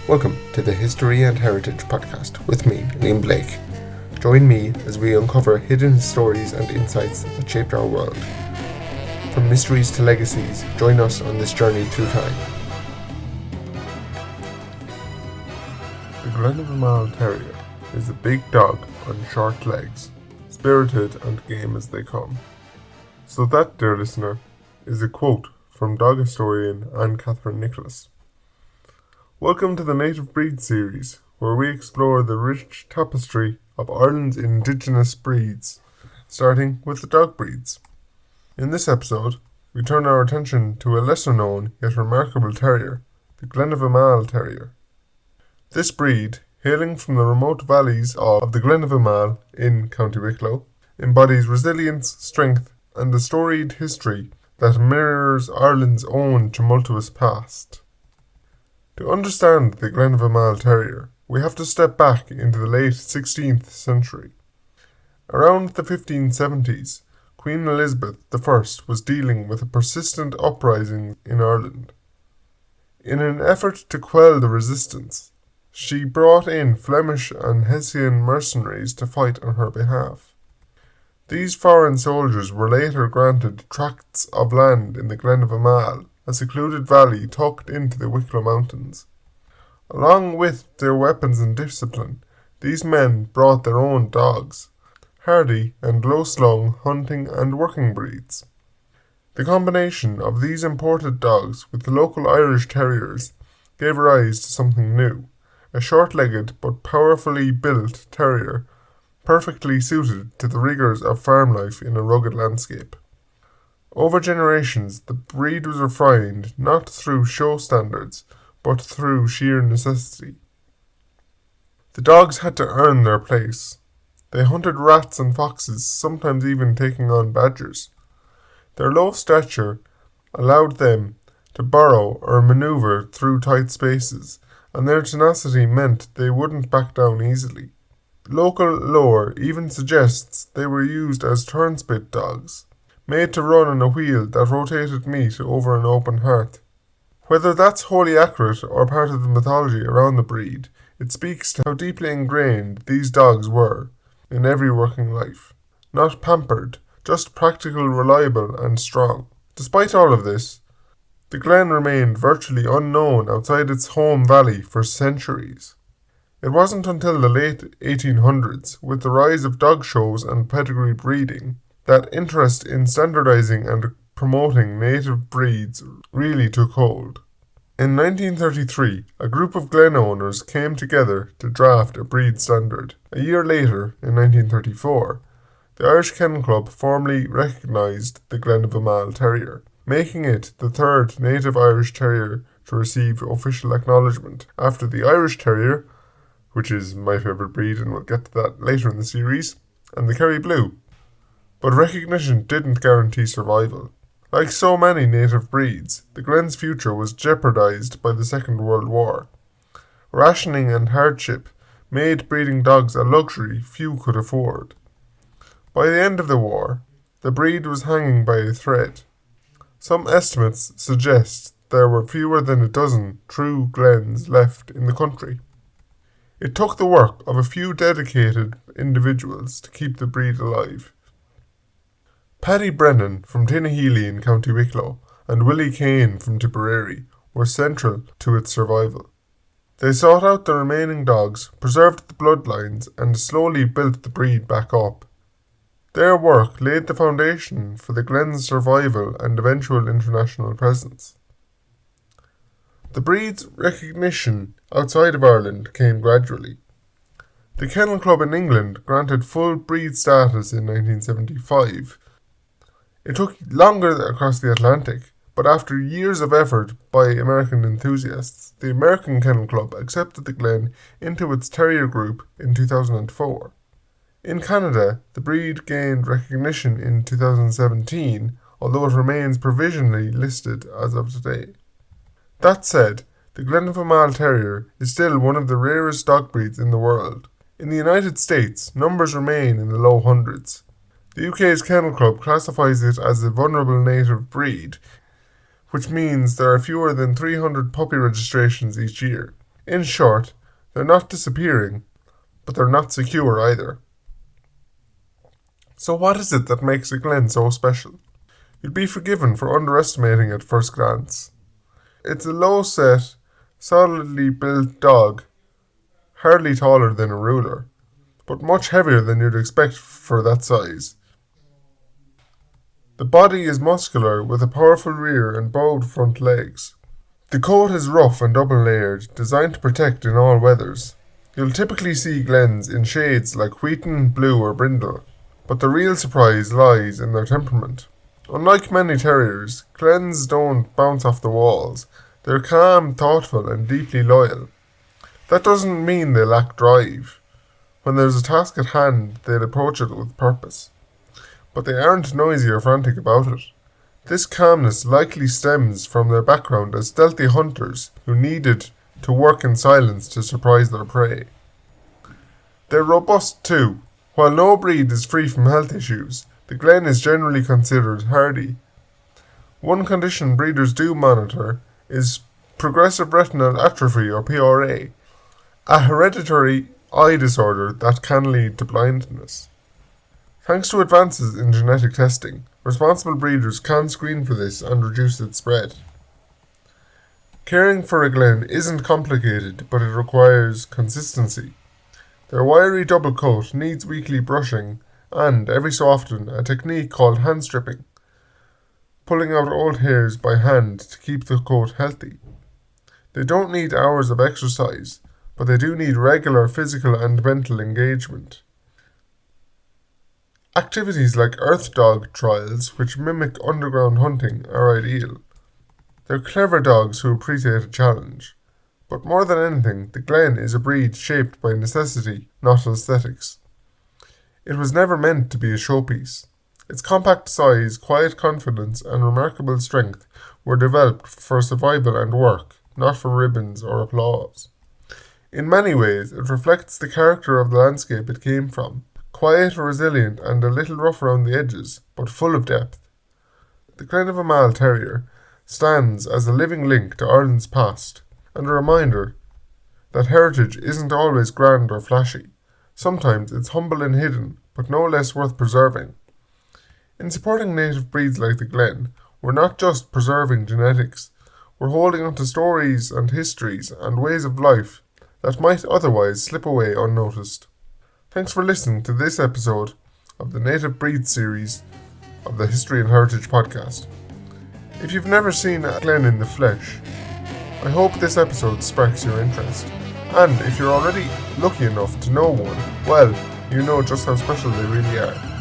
Welcome to the History and Heritage Podcast with me, Liam Blake. Join me as we uncover hidden stories and insights that shaped our world. From mysteries to legacies, join us on this journey through time. The Glen of Imaal Terrier is a big dog on short legs, spirited and game as they come. So that, dear listener, is a quote from dog historian Anne Catherine Nicholas. Welcome to the Native Breed series, where we explore the rich tapestry of Ireland's indigenous breeds, starting with the dog breeds. In this episode, we turn our attention to a lesser-known yet remarkable terrier, the Glen of Imaal Terrier. This breed, hailing from the remote valleys of the Glen of Imaal in County Wicklow, embodies resilience, strength, and a storied history that mirrors Ireland's own tumultuous past. To understand the Glen of Imaal Terrier, we have to step back into the late 16th century. Around the 1570s, Queen Elizabeth I was dealing with a persistent uprising in Ireland. In an effort to quell the resistance, she brought in Flemish and Hessian mercenaries to fight on her behalf. These foreign soldiers were later granted tracts of land in the Glen of Imaal, a secluded valley tucked into the Wicklow Mountains. Along with their weapons and discipline, these men brought their own dogs, hardy and low-slung hunting and working breeds. The combination of these imported dogs with the local Irish terriers gave rise to something new, a short-legged but powerfully built terrier, perfectly suited to the rigours of farm life in a rugged landscape. Over generations, the breed was refined not through show standards, but through sheer necessity. The dogs had to earn their place. They hunted rats and foxes, sometimes even taking on badgers. Their low stature allowed them to burrow or maneuver through tight spaces, and their tenacity meant they wouldn't back down easily. Local lore even suggests they were used as turnspit dogs, made to run on a wheel that rotated meat over an open hearth. Whether that's wholly accurate or part of the mythology around the breed, it speaks to how deeply ingrained these dogs were in every working life. Not pampered, just practical, reliable and strong. Despite all of this, the Glen remained virtually unknown outside its home valley for centuries. It wasn't until the late 1800s, with the rise of dog shows and pedigree breeding, that interest in standardizing and promoting native breeds really took hold. In 1933, a group of Glen owners came together to draft a breed standard. A year later, in 1934, the Irish Kennel Club formally recognised the Glen of Imaal Terrier, making it the third native Irish terrier to receive official acknowledgement, after the Irish Terrier, which is my favourite breed and we'll get to that later in the series, and the Kerry Blue. But recognition didn't guarantee survival. Like so many native breeds, the Glen's future was jeopardised by the Second World War. Rationing and hardship made breeding dogs a luxury few could afford. By the end of the war, the breed was hanging by a thread. Some estimates suggest there were fewer than a dozen true Glens left in the country. It took the work of a few dedicated individuals to keep the breed alive. Paddy Brennan from Tinahely in County Wicklow and Willie Kane from Tipperary were central to its survival. They sought out the remaining dogs, preserved the bloodlines, and slowly built the breed back up. Their work laid the foundation for the Glen's survival and eventual international presence. The breed's recognition outside of Ireland came gradually. The Kennel Club in England granted full breed status in 1975. It took longer across the Atlantic, but after years of effort by American enthusiasts, the American Kennel Club accepted the Glen into its terrier group in 2004. In Canada, the breed gained recognition in 2017, although it remains provisionally listed as of today. That said, the Glen of Imaal Terrier is still one of the rarest dog breeds in the world. In the United States, numbers remain in the low hundreds. The UK's Kennel Club classifies it as a vulnerable native breed, which means there are fewer than 300 puppy registrations each year. In short, they're not disappearing, but they're not secure either. So what is it that makes a glen so special? You'd be forgiven for underestimating it at first glance. It's a low-set, solidly built dog, hardly taller than a ruler, but much heavier than you'd expect for that size. The body is muscular with a powerful rear and bowed front legs. The coat is rough and double-layered, designed to protect in all weathers. You'll typically see glens in shades like wheaten, blue or brindle, but the real surprise lies in their temperament. Unlike many terriers, glens don't bounce off the walls. They're calm, thoughtful and deeply loyal. That doesn't mean they lack drive. When there's a task at hand, they'll approach it with purpose. But they aren't noisy or frantic about it. This calmness likely stems from their background as stealthy hunters who needed to work in silence to surprise their prey. They're robust too. While no breed is free from health issues, the glen is generally considered hardy. One condition breeders do monitor is progressive retinal atrophy or PRA, a hereditary eye disorder that can lead to blindness. Thanks to advances in genetic testing, responsible breeders can screen for this and reduce its spread. Caring for a glen isn't complicated, but it requires consistency. Their wiry double coat needs weekly brushing and, every so often, a technique called hand stripping, pulling out old hairs by hand to keep the coat healthy. They don't need hours of exercise, but they do need regular physical and mental engagement. Activities like earth dog trials, which mimic underground hunting, are ideal. They're clever dogs who appreciate a challenge. But more than anything, the glen is a breed shaped by necessity, not aesthetics. It was never meant to be a showpiece. Its compact size, quiet confidence, and remarkable strength were developed for survival and work, not for ribbons or applause. In many ways, it reflects the character of the landscape it came from. Quiet, resilient, and a little rough around the edges, but full of depth. The Glen of Imaal Terrier stands as a living link to Ireland's past, and a reminder that heritage isn't always grand or flashy. Sometimes it's humble and hidden, but no less worth preserving. In supporting native breeds like the Glen, we're not just preserving genetics, we're holding on to stories and histories and ways of life that might otherwise slip away unnoticed. Thanks for listening to this episode of the Native Breed series of the History and Heritage podcast. If you've never seen a glen in the flesh, I hope this episode sparks your interest. And if you're already lucky enough to know one, well, you know just how special they really are.